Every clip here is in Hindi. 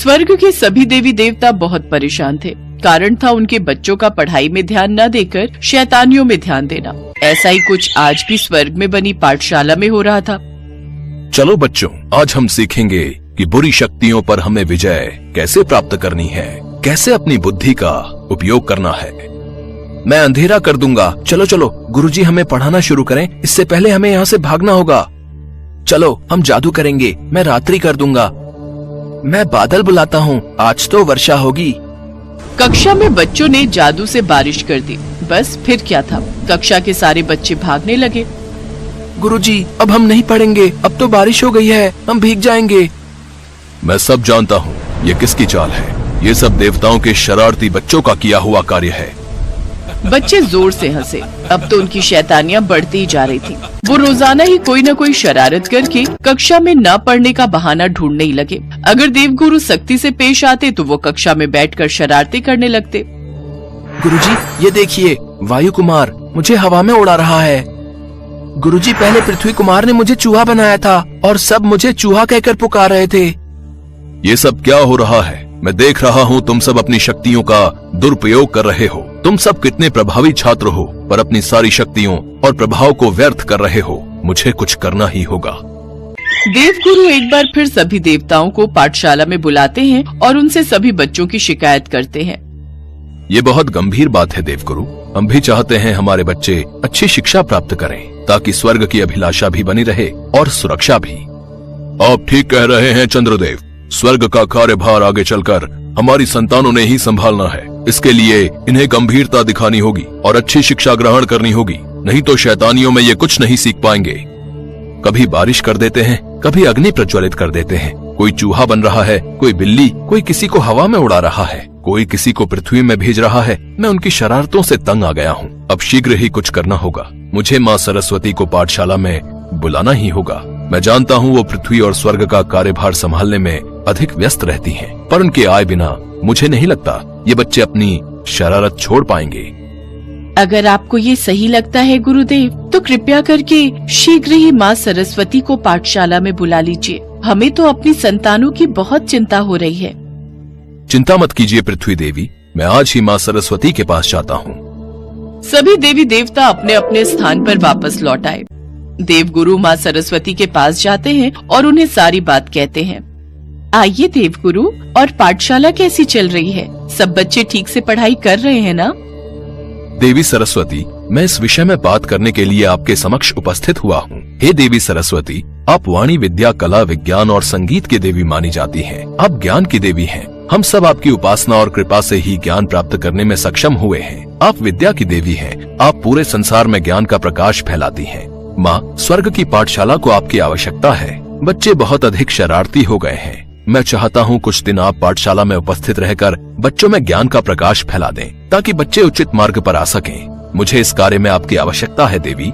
स्वर्ग के सभी देवी देवता बहुत परेशान थे। कारण था उनके बच्चों का पढ़ाई में ध्यान न देकर शैतानियों में ध्यान देना। ऐसा ही कुछ आज भी स्वर्ग में बनी पाठशाला में हो रहा था। चलो बच्चों, आज हम सीखेंगे कि बुरी शक्तियों पर हमें विजय कैसे प्राप्त करनी है, कैसे अपनी बुद्धि का उपयोग करना है। मैं अंधेरा कर दूंगा। चलो चलो गुरुजी, हमें पढ़ाना शुरू करें, इससे पहले हमें यहाँ से भागना होगा। चलो हम जादू करेंगे, मैं रात्रि कर दूंगा। मैं बादल बुलाता हूँ, आज तो वर्षा होगी। कक्षा में बच्चों ने जादू से बारिश कर दी। बस फिर क्या था, कक्षा के सारे बच्चे भागने लगे। गुरुजी, अब हम नहीं पढ़ेंगे, अब तो बारिश हो गई है, हम भीग जाएंगे। मैं सब जानता हूँ ये किसकी चाल है। ये सब देवताओं के शरारती बच्चों का किया हुआ कार्य है। बच्चे जोर से हंसे। अब तो उनकी शैतानियां बढ़ती ही जा रही थी। वो रोजाना ही कोई न कोई शरारत करके कक्षा में न पढ़ने का बहाना ढूंढने ही लगे। अगर देवगुरु सख्ती से पेश आते तो वो कक्षा में बैठकर शरारतें करने लगते। गुरुजी, ये देखिए, वायु कुमार मुझे हवा में उड़ा रहा है। गुरुजी, पहले पृथ्वी कुमार ने मुझे चूहा बनाया था और सब मुझे चूहा कहकर पुकार रहे थे। ये सब क्या हो रहा है? मैं देख रहा हूँ तुम सब अपनी शक्तियों का दुरुपयोग कर रहे हो। तुम सब कितने प्रभावी छात्र हो, पर अपनी सारी शक्तियों और प्रभाव को व्यर्थ कर रहे हो। मुझे कुछ करना ही होगा। देवगुरु एक बार फिर सभी देवताओं को पाठशाला में बुलाते हैं और उनसे सभी बच्चों की शिकायत करते हैं। ये बहुत गंभीर बात है देवगुरु। हम भी चाहते हैं हमारे बच्चे अच्छी शिक्षा प्राप्त करें, ताकि स्वर्ग की अभिलाषा भी बनी रहे और सुरक्षा भी। आप ठीक कह रहे हैं चंद्रदेव। स्वर्ग का कार्यभार आगे चलकर हमारी संतानों ने ही संभालना है। इसके लिए इन्हें गंभीरता दिखानी होगी और अच्छी शिक्षा ग्रहण करनी होगी, नहीं तो शैतानियों में ये कुछ नहीं सीख पाएंगे। कभी बारिश कर देते हैं, कभी अग्नि प्रज्वलित कर देते हैं। कोई चूहा बन रहा है, कोई बिल्ली, कोई किसी को हवा में उड़ा रहा है, कोई किसी को पृथ्वी में भेज रहा है। मैं उनकी शरारतों से तंग आ गया हूँ। अब शीघ्र ही कुछ करना होगा। मुझे माँ सरस्वती को पाठशाला में बुलाना ही होगा। मैं जानता हूँ वो पृथ्वी और स्वर्ग का कार्यभार संभालने में अधिक व्यस्त रहती हैं, पर उनके आए बिना मुझे नहीं लगता ये बच्चे अपनी शरारत छोड़ पाएंगे। अगर आपको ये सही लगता है गुरुदेव, तो कृपया करके शीघ्र ही माँ सरस्वती को पाठशाला में बुला लीजिए। हमें तो अपनी संतानों की बहुत चिंता हो रही है। चिंता मत कीजिए पृथ्वी देवी, मैं आज ही माँ सरस्वती के पास जाता हूँ। सभी देवी देवता अपने अपने स्थान पर वापस लौट आए। देवगुरु माँ सरस्वती के पास जाते हैं और उन्हें सारी बात कहते हैं। आइए देवगुरु, और पाठशाला कैसी चल रही है? सब बच्चे ठीक से पढ़ाई कर रहे हैं ना? देवी सरस्वती, मैं इस विषय में बात करने के लिए आपके समक्ष उपस्थित हुआ हूँ। हे देवी सरस्वती, आप वाणी, विद्या, कला, विज्ञान और संगीत की देवी मानी जाती हैं। आप ज्ञान की देवी हैं। हम सब आपकी उपासना और कृपा से ही ज्ञान प्राप्त करने में सक्षम हुए हैं। आप विद्या की देवी हैं। आप पूरे संसार में ज्ञान का प्रकाश फैलाती हैं। माँ, स्वर्ग की पाठशाला को आपकी आवश्यकता है। बच्चे बहुत अधिक शरारती हो गए हैं। मैं चाहता हूँ कुछ दिन आप पाठशाला में उपस्थित रहकर बच्चों में ज्ञान का प्रकाश फैला दें, ताकि बच्चे उचित मार्ग पर आ सकें। मुझे इस कार्य में आपकी आवश्यकता है देवी।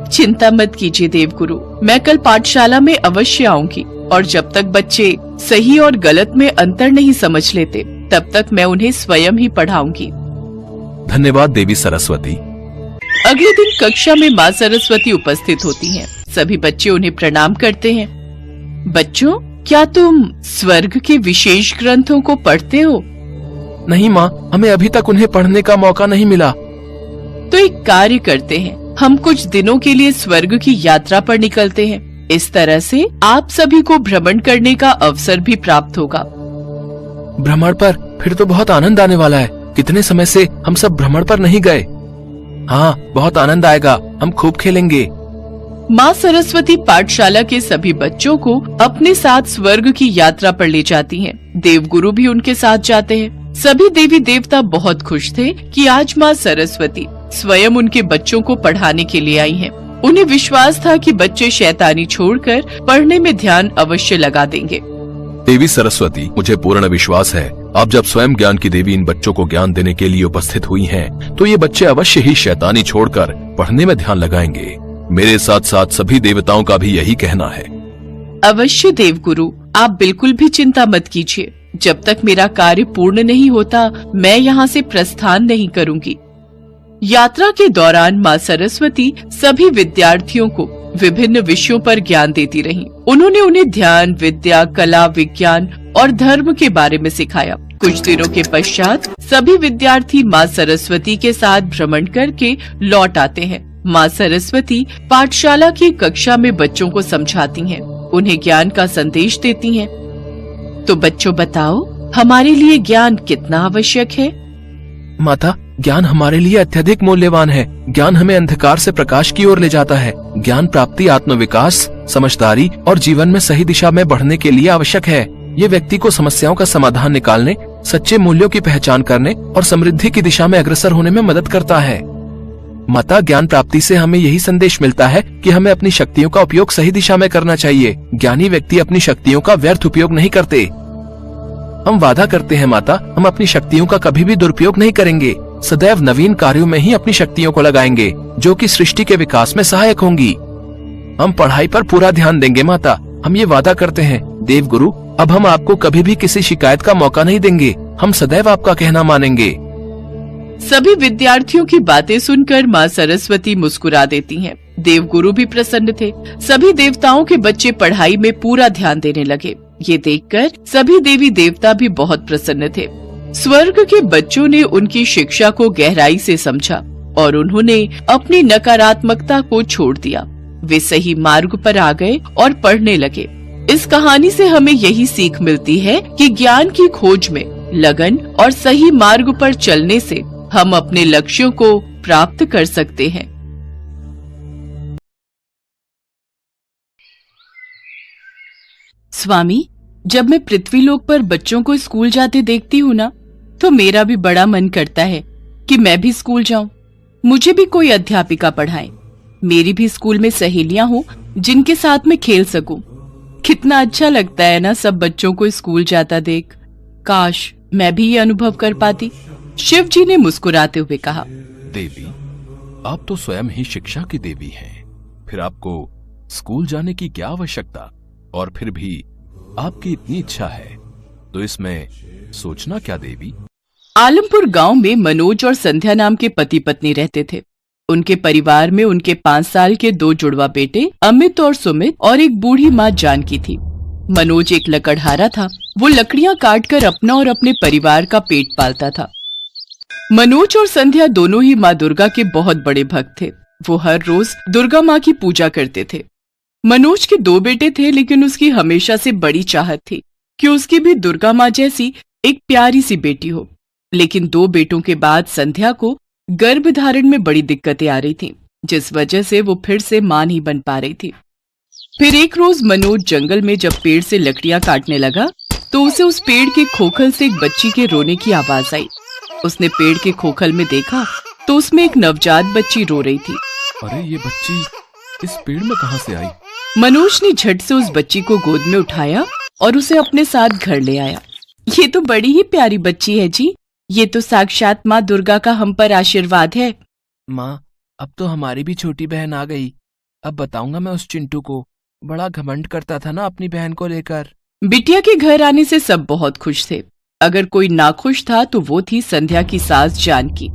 चिंता मत कीजिए देवगुरु, मैं कल पाठशाला में अवश्य आऊंगी, और जब तक बच्चे सही और गलत में अंतर नहीं समझ लेते, तब तक मैं उन्हें स्वयं ही पढ़ाऊंगी। धन्यवाद देवी सरस्वती। अगले दिन कक्षा में माँ सरस्वती उपस्थित होती हैं। सभी बच्चे उन्हें प्रणाम करते हैं। बच्चों, क्या तुम स्वर्ग के विशेष ग्रंथों को पढ़ते हो? नहीं माँ, हमें अभी तक उन्हें पढ़ने का मौका नहीं मिला। तो एक कार्य करते हैं, हम कुछ दिनों के लिए स्वर्ग की यात्रा पर निकलते हैं। इस तरह से आप सभी को भ्रमण करने का अवसर भी प्राप्त होगा। भ्रमण पर? फिर तो बहुत आनंद आने वाला है। कितने समय से हम सब भ्रमण पर नहीं गए। हाँ, बहुत आनंद आएगा, हम खूब खेलेंगे। माँ सरस्वती पाठशाला के सभी बच्चों को अपने साथ स्वर्ग की यात्रा पर ले जाती हैं। देवगुरु भी उनके साथ जाते हैं। सभी देवी देवता बहुत खुश थे कि आज माँ सरस्वती स्वयं उनके बच्चों को पढ़ाने के लिए आई हैं। उन्हें विश्वास था कि बच्चे शैतानी छोड़कर पढ़ने में ध्यान अवश्य लगा देंगे। देवी सरस्वती, मुझे पूर्ण विश्वास है आप जब स्वयं ज्ञान की देवी इन बच्चों को ज्ञान देने के लिए उपस्थित हुई हैं, तो ये बच्चे अवश्य ही शैतानी छोड़कर पढ़ने में ध्यान लगाएंगे। मेरे साथ साथ सभी देवताओं का भी यही कहना है। अवश्य देवगुरु, आप बिल्कुल भी चिंता मत कीजिए। जब तक मेरा कार्य पूर्ण नहीं होता, मैं यहाँ से प्रस्थान नहीं करूँगी। यात्रा के दौरान माँ सरस्वती सभी विद्यार्थियों को विभिन्न विषयों पर ज्ञान देती रहीं। उन्होंने उन्हें ध्यान, विद्या, कला, विज्ञान और धर्म के बारे में सिखाया। कुछ दिनों के पश्चात सभी विद्यार्थी माँ सरस्वती के साथ भ्रमण करके लौट आते हैं। माँ सरस्वती पाठशाला की कक्षा में बच्चों को समझाती हैं, उन्हें ज्ञान का संदेश देती हैं। तो बच्चों बताओ, हमारे लिए ज्ञान कितना आवश्यक है? माता, ज्ञान हमारे लिए अत्यधिक मूल्यवान है। ज्ञान हमें अंधकार से प्रकाश की ओर ले जाता है। ज्ञान प्राप्ति आत्मविकास, समझदारी और जीवन में सही दिशा में बढ़ने के लिए आवश्यक है। ये व्यक्ति को समस्याओं का समाधान निकालने, सच्चे मूल्यों की पहचान करने और समृद्धि की दिशा में अग्रसर होने में मदद करता है। माता, ज्ञान प्राप्ति से हमें यही संदेश मिलता है कि हमें अपनी शक्तियों का उपयोग सही दिशा में करना चाहिए। ज्ञानी व्यक्ति अपनी शक्तियों का व्यर्थ उपयोग नहीं करते। हम वादा करते हैं माता, हम अपनी शक्तियों का कभी भी दुरुपयोग नहीं करेंगे। सदैव नवीन कार्यों में ही अपनी शक्तियों को लगाएंगे, जो कि सृष्टि के विकास में सहायक होंगी। हम पढ़ाई पर पूरा ध्यान देंगे माता, हम ये वादा करते हैं। देवगुरु, अब हम आपको कभी भी किसी शिकायत का मौका नहीं देंगे। हम सदैव आपका कहना मानेंगे। सभी विद्यार्थियों की बातें सुनकर माँ सरस्वती मुस्कुरा देती हैं। देवगुरु भी प्रसन्न थे। सभी देवताओं के बच्चे पढ़ाई में पूरा ध्यान देने लगे। ये देखकर सभी देवी देवता भी बहुत प्रसन्न थे। स्वर्ग के बच्चों ने उनकी शिक्षा को गहराई से समझा और उन्होंने अपनी नकारात्मकता को छोड़ दिया। वे सही मार्ग पर आ गए और पढ़ने लगे। इस कहानी से हमें यही सीख मिलती है कि ज्ञान की खोज में लगन और सही मार्ग पर चलने से हम अपने लक्ष्यों को प्राप्त कर सकते हैं। स्वामी, जब मैं पृथ्वीलोक पर बच्चों को स्कूल जाते देखती हूँ ना, तो मेरा भी बड़ा मन करता है कि मैं भी स्कूल जाऊं। मुझे भी कोई अध्यापिका पढ़ाए। मेरी भी स्कूल में सहेलियां हो जिनके साथ मैं खेल सकूं। कितना अच्छा लगता है ना सब बच्चों को स्कूल जाता देख। काश मैं भी ये अनुभव कर पाती। शिव जी ने मुस्कुराते हुए कहा, देवी, आप तो स्वयं ही शिक्षा की देवी हैं। फिर आपको स्कूल जाने की क्या आवश्यकता? और फिर भी आपकी इतनी इच्छा है, तो इसमें सोचना क्या देवी? आलमपुर गांव में मनोज और संध्या नाम के पति पत्नी रहते थे। उनके परिवार में उनके 5 साल के 2 जुड़वा बेटे अमित और सुमित और एक बूढ़ी माँ जानकी थी। मनोज एक लकड़हारा था। वो लकड़ियां काटकर अपना और अपने परिवार का पेट पालता था। मनोज और संध्या दोनों ही माँ दुर्गा के बहुत बड़े भक्त थे। वो हर रोज दुर्गा माँ की पूजा करते थे। मनोज के 2 बेटे थे, लेकिन उसकी हमेशा से बड़ी चाहत थी कि उसकी भी दुर्गा माँ जैसी एक प्यारी सी बेटी हो। लेकिन 2 बेटों के बाद संध्या को गर्भ धारण में बड़ी दिक्कतें आ रही थीं, जिस वजह से वो फिर से मां नहीं बन पा रही थी। फिर एक रोज मनोज जंगल में जब पेड़ से लकड़ियां काटने लगा, तो उसे उस पेड़ के खोखल से एक बच्ची के रोने की आवाज आई। उसने पेड़ के खोखल में देखा तो उसमें एक नवजात बच्ची रो रही थी। अरे, ये बच्ची इस पेड़ में कहां से आई? मनोज ने झट से उस बच्ची को गोद में उठाया और उसे अपने साथ घर ले आया। ये तो बड़ी ही प्यारी बच्ची है जी। ये तो साक्षात माँ दुर्गा का हम पर आशीर्वाद है। माँ, अब तो हमारी भी छोटी बहन आ गई। अब बताऊंगा मैं उस चिंटू को। बड़ा घमंड करता था ना अपनी बहन को लेकर। बिटिया के घर आने से सब बहुत खुश थे। अगर कोई नाखुश था तो वो थी संध्या की सास जानकी।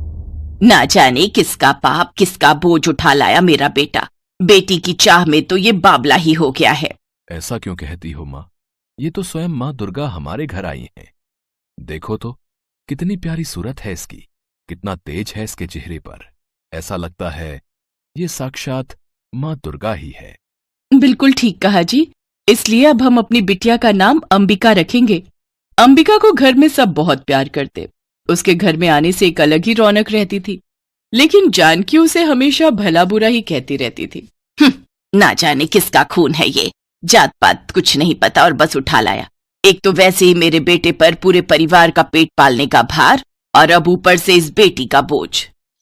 ना जाने किसका पाप किसका बोझ उठा लाया मेरा बेटा। बेटी की चाह में तो ये बाबला ही हो गया है। ऐसा क्यों कहती हो माँ? ये तो स्वयं माँ दुर्गा हमारे घर आई हैं। देखो तो कितनी प्यारी सूरत है इसकी, कितना तेज है इसके चेहरे पर। ऐसा लगता है ये साक्षात माँ दुर्गा ही है। बिल्कुल ठीक कहा जी। इसलिए अब हम अपनी बिटिया का नाम अंबिका रखेंगे। अंबिका को घर में सब बहुत प्यार करते। उसके घर में आने से एक अलग ही रौनक रहती थी। लेकिन जानकी उसे हमेशा भला बुरा ही कहती रहती थी। ना जाने किसका खून है ये, जात पात कुछ नहीं पता और बस उठा लाया। एक तो वैसे ही मेरे बेटे पर पूरे परिवार का पेट पालने का भार, और अब ऊपर से इस बेटी का बोझ।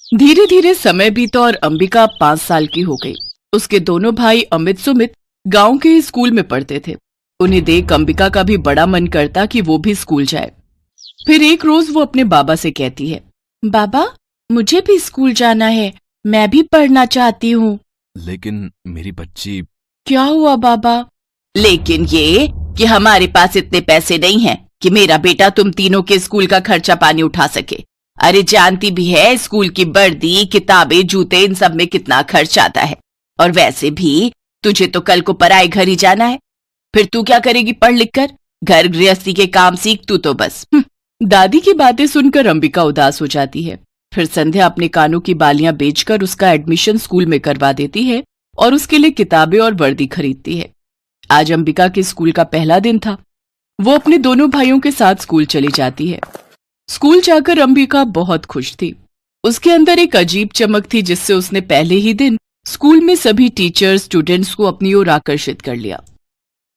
धीरे धीरे समय बीता और अंबिका 5 साल की हो गई। उसके दोनों भाई अमित सुमित गांव के ही स्कूल में पढ़ते थे। उन्हें देख अंबिका का भी बड़ा मन करता कि वो भी स्कूल जाए। फिर एक रोज वो अपने बाबा से कहती है, बाबा, मुझे भी स्कूल जाना है, मैं भी पढ़ना चाहती हूँ। लेकिन मेरी बच्ची। क्या हुआ बाबा? लेकिन ये कि हमारे पास इतने पैसे नहीं हैं कि मेरा बेटा तुम तीनों के स्कूल का खर्चा पानी उठा सके। अरे जानती भी है स्कूल की वर्दी, किताबें, जूते, इन सब में कितना खर्च आता है। और वैसे भी तुझे तो कल को पराए घर ही जाना है, फिर तू क्या करेगी पढ़ लिख कर? घर गृहस्थी के काम सीख तू तो बस। दादी की बातें सुनकर अंबिका उदास हो जाती है। फिर संध्या अपने कानों की बालियां बेचकर उसका एडमिशन स्कूल में करवा देती है और उसके लिए किताबें और वर्दी खरीदती है। आज अंबिका के स्कूल का पहला दिन था। वो अपने दोनों भाइयों के साथ स्कूल चली जाती है। स्कूल जाकर अंबिका बहुत खुश थी। उसके अंदर एक अजीब चमक थी जिससे उसने पहले ही दिन स्कूल में सभी टीचर स्टूडेंट्स को अपनी ओर आकर्षित कर लिया।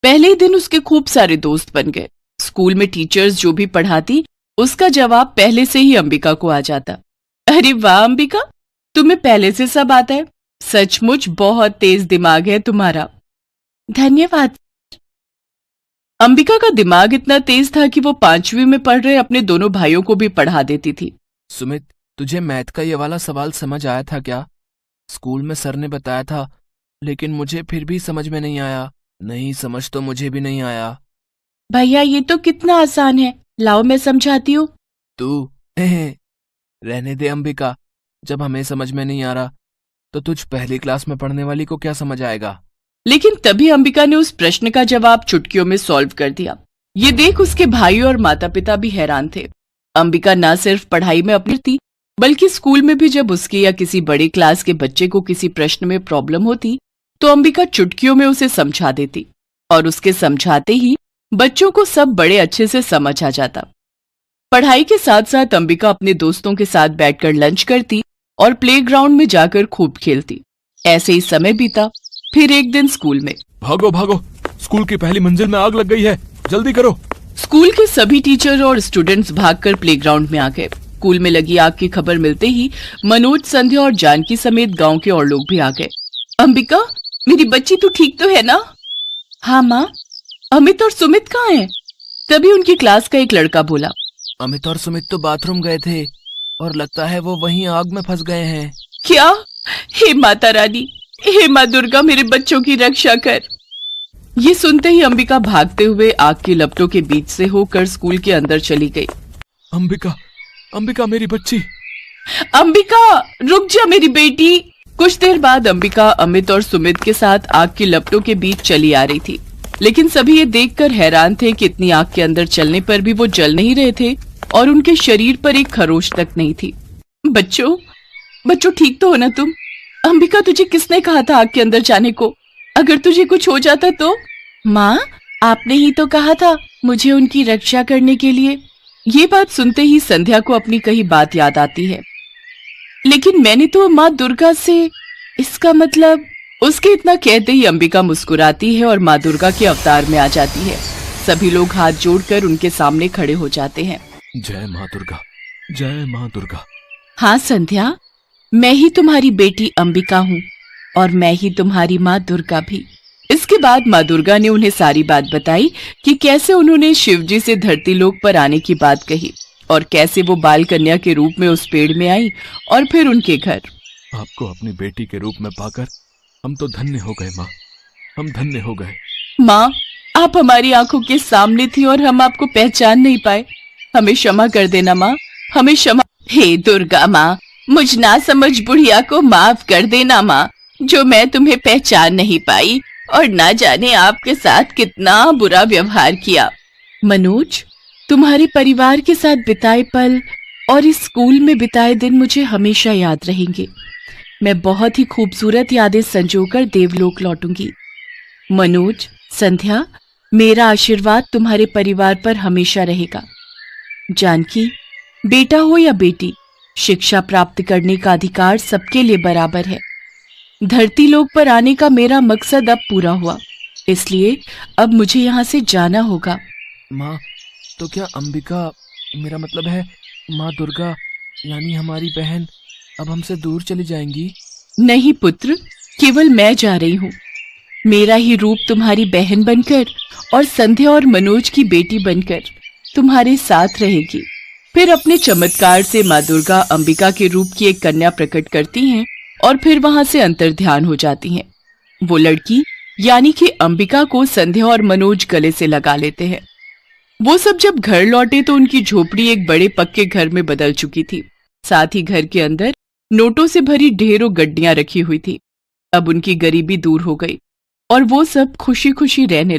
पहले ही दिन उसके खूब सारे दोस्त बन गए। स्कूल में टीचर्स जो भी पढ़ाती उसका जवाब पहले से ही अंबिका को आ जाता। अरे वाह अंबिका, तुम्हें पहले से सब आता है, सचमुच बहुत तेज दिमाग है तुम्हारा। धन्यवाद। अंबिका का दिमाग इतना तेज था कि वो 5वीं में पढ़ रहे अपने दोनों भाइयों को भी पढ़ा देती थी। सुमित, तुझे मैथ का ये वाला सवाल समझ आया था क्या? स्कूल में सर ने बताया था, लेकिन मुझे फिर भी समझ में नहीं आया। नहीं, समझ तो मुझे भी नहीं आया। भैया ये तो कितना आसान है, लाओ मैं समझाती हूँ। तू रहने दे अंबिका, जब हमें समझ में नहीं आ रहा तो तुझ पहली क्लास में पढ़ने वाली को क्या समझ आएगा? लेकिन तभी अंबिका ने उस प्रश्न का जवाब चुटकियों में सॉल्व कर दिया। ये देख उसके भाई और माता पिता भी हैरान थे। अंबिका न सिर्फ पढ़ाई में अपनी थी, बल्कि स्कूल में भी जब उसके या किसी बड़ी क्लास के बच्चे को किसी प्रश्न में प्रॉब्लम होती तो अंबिका चुटकियों में उसे समझा देती और उसके समझाते ही बच्चों को सब बड़े अच्छे से समझ आ जाता। पढ़ाई के साथ साथ अंबिका अपने दोस्तों के साथ बैठकर लंच करती और प्लेग्राउंड में जाकर खूब खेलती। ऐसे ही समय बीता। फिर एक दिन स्कूल में, भागो भागो, स्कूल की पहली मंजिल में आग लग गई है, जल्दी करो। स्कूल के सभी टीचर और स्टूडेंट्स भागकर प्लेग्राउंड में आ गए। स्कूल में लगी आग की खबर मिलते ही मनोज, संध्या और जानकी समेत गांव के और लोग भी आ गए। अंबिका, मेरी बच्ची तू ठीक तो है ना? हाँ माँ। अमित और सुमित कहाँ हैं? तभी उनकी क्लास का एक लड़का बोला। अमित और सुमित तो बाथरूम गए थे और लगता है वो वहीं आग में फंस गए हैं। क्या? हे माता रानी, हे माँ दुर्गा, मेरे बच्चों की रक्षा कर। ये सुनते ही अंबिका भागते हुए आग की लपटों के बीच से होकर स्कूल के अंदर चली गई। अंबिका, अंबिका मेरी बच्ची। अंबिका रुक जा मेरी बेटी। कुछ देर बाद अंबिका अमित और सुमित के साथ आग की लपटों के बीच चली आ रही थी, लेकिन सभी ये देखकर हैरान थे कि इतनी आग के अंदर चलने पर भी वो जल नहीं रहे थे और उनके शरीर पर एक खरोच तक नहीं थी। बच्चों ठीक तो हो ना तुम? अंबिका, तुझे किसने कहा था आग के अंदर जाने को? अगर तुझे कुछ हो जाता तो? माँ, आपने ही तो कहा था मुझे उनकी रक्षा करने के लिए। ये बात सुनते ही संध्या को अपनी कही बात याद आती है। लेकिन मैंने तो माँ दुर्गा से, इसका मतलब। उसके इतना कहते ही अंबिका मुस्कुराती है और माँ दुर्गा के अवतार में आ जाती है। सभी लोग हाथ जोड़कर उनके सामने खड़े हो जाते हैं। जय माँ दुर्गा, जय माँ दुर्गा। हाँ संध्या, मैं ही तुम्हारी बेटी अंबिका हूँ और मैं ही तुम्हारी माँ दुर्गा भी। इसके बाद माँ दुर्गा ने उन्हें सारी बात बताई कि कैसे उन्होंने शिवजी से धरती लोक पर आने की बात कही और कैसे वो बाल कन्या के रूप में उस पेड़ में आई और फिर उनके घर। आपको अपनी बेटी के रूप में पाकर हम तो धन्य हो गए माँ, हम धन्य हो गए। माँ, आप हमारी आंखों के सामने थी और हम आपको पहचान नहीं पाए। हमें क्षमा कर देना माँ, हमें क्षमा। हे दुर्गा माँ, मुझ ना समझ बुढ़िया को माफ कर देना माँ, जो मैं तुम्हें पहचान नहीं पाई और ना जाने आपके साथ कितना बुरा व्यवहार किया। मनोज, तुम्हारे परिवार के साथ बिताए पल और इस स्कूल में बिताए दिन मुझे हमेशा याद रहेंगे। मैं बहुत ही खूबसूरत यादें संजोकर देवलोक लौटूंगी। मनोज, संध्या, मेरा आशीर्वाद तुम्हारे परिवार पर हमेशा रहेगा। जानकी, बेटा हो या बेटी, शिक्षा प्राप्त करने का अधिकार सबके लिए बराबर है। धरती लोक पर आने का मेरा मकसद अब पूरा हुआ, इसलिए अब मुझे यहाँ से जाना होगा। माँ, तो क्या अंबिका, मेरा मतलब है माँ दुर्गा यानी हमारी बहन, अब हमसे दूर चली जाएंगी? नहीं पुत्र, केवल मैं जा रही हूँ। मेरा ही रूप तुम्हारी बहन बनकर और संध्या और मनोज की बेटी बनकर तुम्हारे साथ रहेगी। फिर अपने चमत्कार से माँ दुर्गा अंबिका के रूप की एक कन्या प्रकट करती हैं और फिर वहां से अंतर्ध्यान हो जाती हैं। वो लड़की यानी कि अंबिका को संध्या और मनोज गले से लगा लेते हैं। वो सब जब घर लौटे तो उनकी झोपड़ी एक बड़े पक्के घर में बदल चुकी थी। साथ ही घर के अंदर नोटों से भरी ढेरों गड्डियां रखी हुई थी। अब उनकी गरीबी दूर हो गई। और वो सब खुशी खुशी रहने